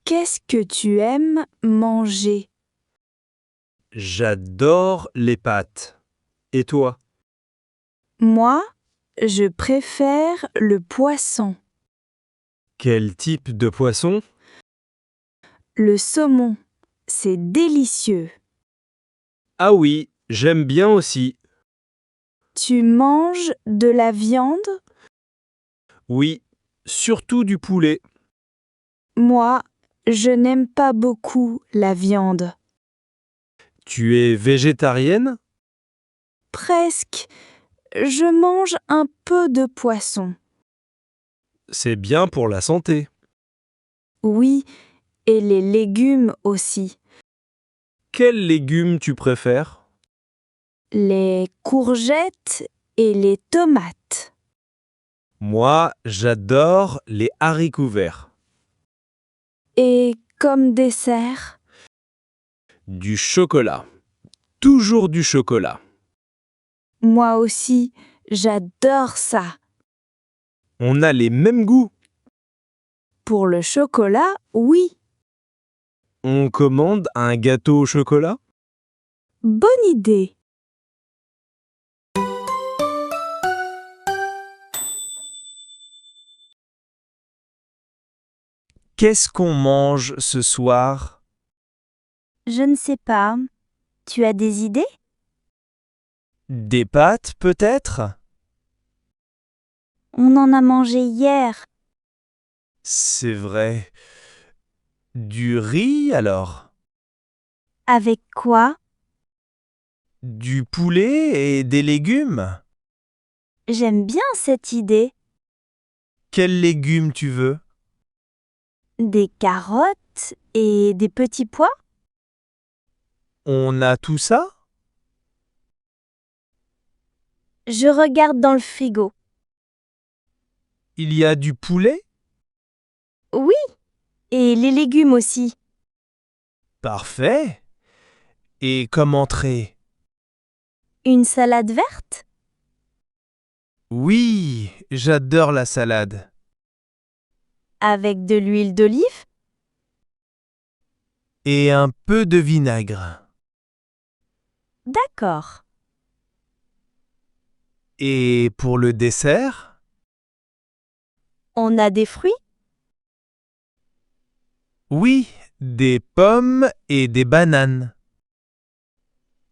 Qu'est-ce que tu aimes manger? J'adore les pâtes. Et toi? Moi, je préfère le poisson. Quel type de poisson? Le saumon, c'est délicieux. Ah oui, j'aime bien aussi. Tu manges de la viande? Oui, surtout du poulet. Moi, je n'aime pas beaucoup la viande. Tu es végétarienne? Presque. Je mange un peu de poisson. C'est bien pour la santé. Oui, et les légumes aussi. Quels légumes tu préfères? Les courgettes et les tomates. Moi, j'adore les haricots verts. Et comme dessert? Du chocolat. Toujours du chocolat. Moi aussi, j'adore ça. On a les mêmes goûts. Pour le chocolat, oui. On commande un gâteau au chocolat? Bonne idée. Qu'est-ce qu'on mange ce soir? Je ne sais pas. Tu as des idées? Des pâtes peut-être? On en a mangé hier. C'est vrai. Du riz alors? Avec quoi? Du poulet et des légumes? J'aime bien cette idée. Quels légumes tu veux? Des carottes et des petits pois? On a tout ça? Je regarde dans le frigo. Il y a du poulet? Oui, et les légumes aussi. Parfait. Et comme entrée? Une salade verte? Oui, j'adore la salade. Avec de l'huile d'olive? Et un peu de vinaigre. D'accord. Et pour le dessert? On a des fruits? Oui, des pommes et des bananes.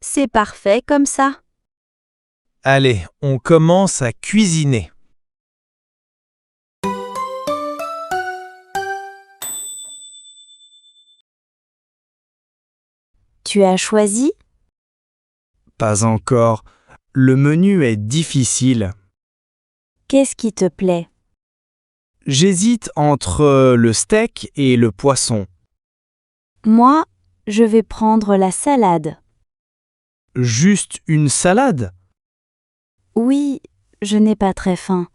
C'est parfait comme ça. Allez, on commence à cuisiner. Tu as choisi? Pas encore. Le menu est difficile. Qu'est-ce qui te plaît? J'hésite entre le steak et le poisson. Moi, je vais prendre la salade. Juste une salade? Oui, je n'ai pas très faim.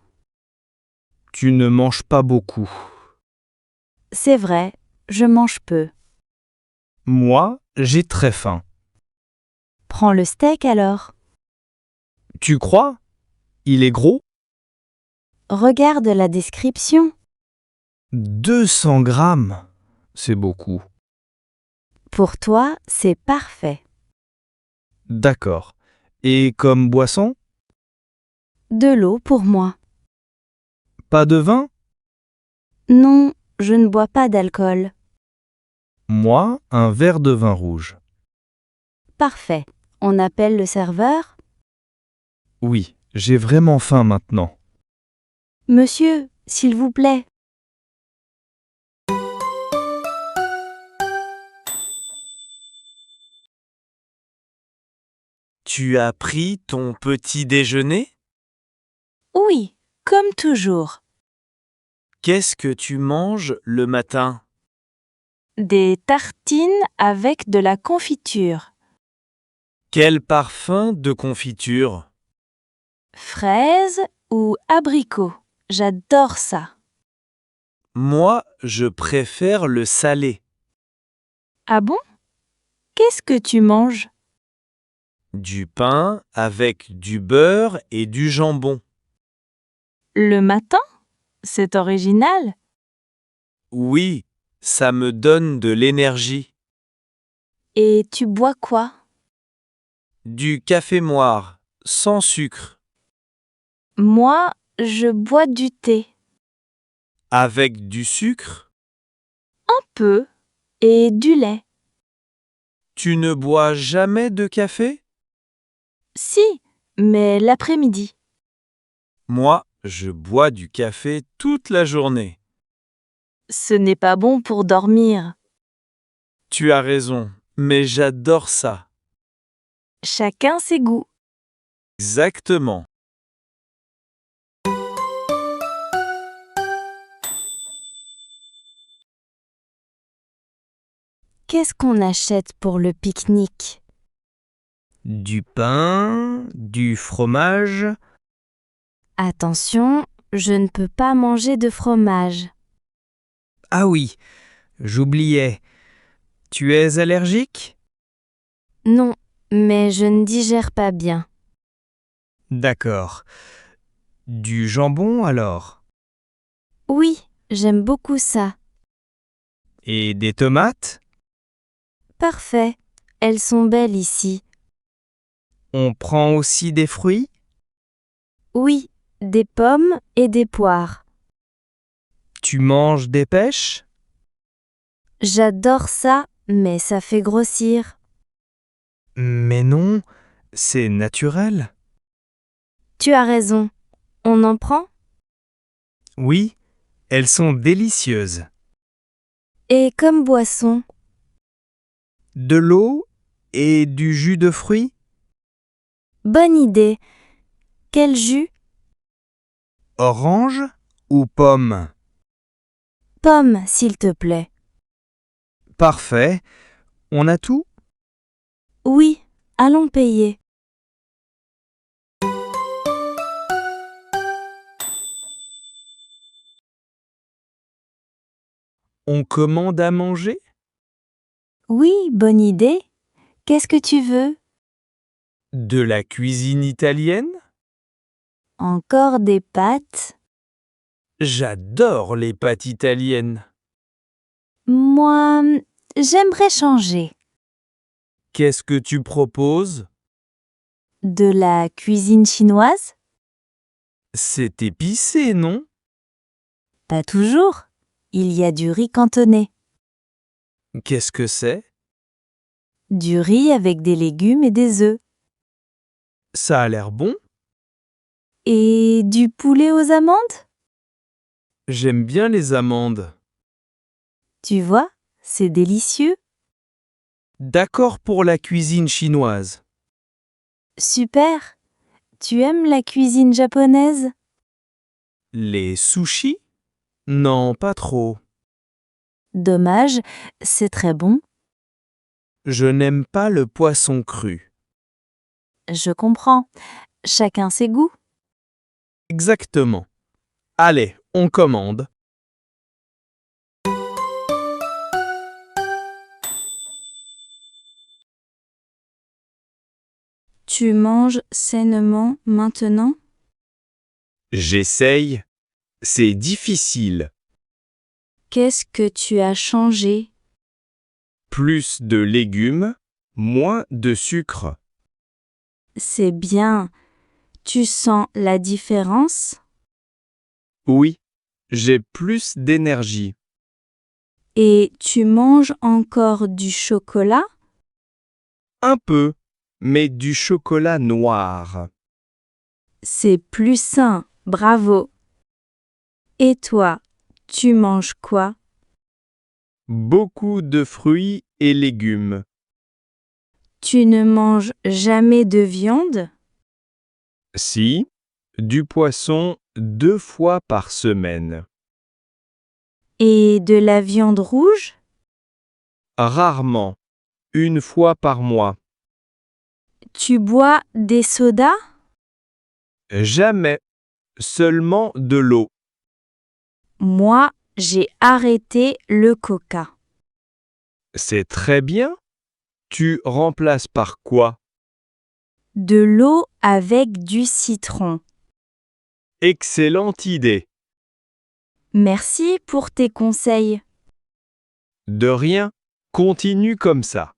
Tu ne manges pas beaucoup. C'est vrai, je mange peu. Moi, j'ai très faim. Prends le steak alors. Tu crois? Il est gros? Regarde la description. 200 grammes. C'est beaucoup. Pour toi, c'est parfait. D'accord. Et comme boisson? De l'eau pour moi. Pas de vin? Non, je ne bois pas d'alcool. Moi, un verre de vin rouge. Parfait. On appelle le serveur? Oui, j'ai vraiment faim maintenant. Monsieur, s'il vous plaît. Tu as pris ton petit déjeuner? Oui, comme toujours. Qu'est-ce que tu manges le matin? Des tartines avec de la confiture. Quel parfum de confiture? Fraises ou abricots. J'adore ça. Moi, je préfère le salé. Ah bon? Qu'est-ce que tu manges? Du pain avec du beurre et du jambon. Le matin? C'est original. Oui, Ça me donne de l'énergie. Et tu bois quoi? Du café noir, sans sucre. Moi, je bois du thé. Avec du sucre? Un peu. Et du lait. Tu ne bois jamais de café? Si, mais l'après-midi. Moi, je bois du café toute la journée. Ce n'est pas bon pour dormir. Tu as raison, mais j'adore ça. Chacun ses goûts. Exactement. Qu'est-ce qu'on achète pour le pique-nique? Du pain, du fromage. Attention, je ne peux pas manger de fromage. Ah oui, j'oubliais. Tu es allergique? Non, mais je ne digère pas bien. D'accord. Du jambon alors? Oui, j'aime beaucoup ça. Et des tomates? Parfait. Elles sont belles ici. On prend aussi des fruits? Oui, des pommes et des poires. Tu manges des pêches? J'adore ça, mais ça fait grossir. Mais non, c'est naturel. Tu as raison. On en prend? Oui, elles sont délicieuses. Et comme boisson? De l'eau et du jus de fruits? Bonne idée. Quel jus? Orange ou pomme? Pomme, s'il te plaît. Parfait. On a tout? Oui, allons payer. On commande à manger? Oui, bonne idée. Qu'est-ce que tu veux? De la cuisine italienne? Encore des pâtes? J'adore les pâtes italiennes. Moi, j'aimerais changer. Qu'est-ce que tu proposes? De la cuisine chinoise? C'est épicé, non? Pas toujours. Il y a du riz cantonais. Qu'est-ce que c'est? Du riz avec des légumes et des œufs. Ça a l'air bon. Et du poulet aux amandes? J'aime bien les amandes. Tu vois, c'est délicieux. D'accord pour la cuisine chinoise. Super. Tu aimes la cuisine japonaise? Les sushis? Non, pas trop. Dommage, c'est très bon. Je n'aime pas le poisson cru. Je comprends. Chacun ses goûts. Exactement. Allez, on commande. Tu manges sainement maintenant? J'essaye. C'est difficile. Qu'est-ce que tu as changé? Plus de légumes, moins de sucre. C'est bien. Tu sens la différence? Oui, j'ai plus d'énergie. Et tu manges encore du chocolat? Un peu, mais du chocolat noir. C'est plus sain, bravo. Et toi, tu manges quoi? Beaucoup de fruits et légumes. Tu ne manges jamais de viande? Si, du poisson 2 fois par semaine. Et de la viande rouge? Rarement, 1 fois par mois. Tu bois des sodas? Jamais, seulement de l'eau. Moi, j'ai arrêté le coca. C'est très bien. Tu remplaces par quoi? De l'eau avec du citron. Excellente idée. Merci pour tes conseils. De rien, continue comme ça.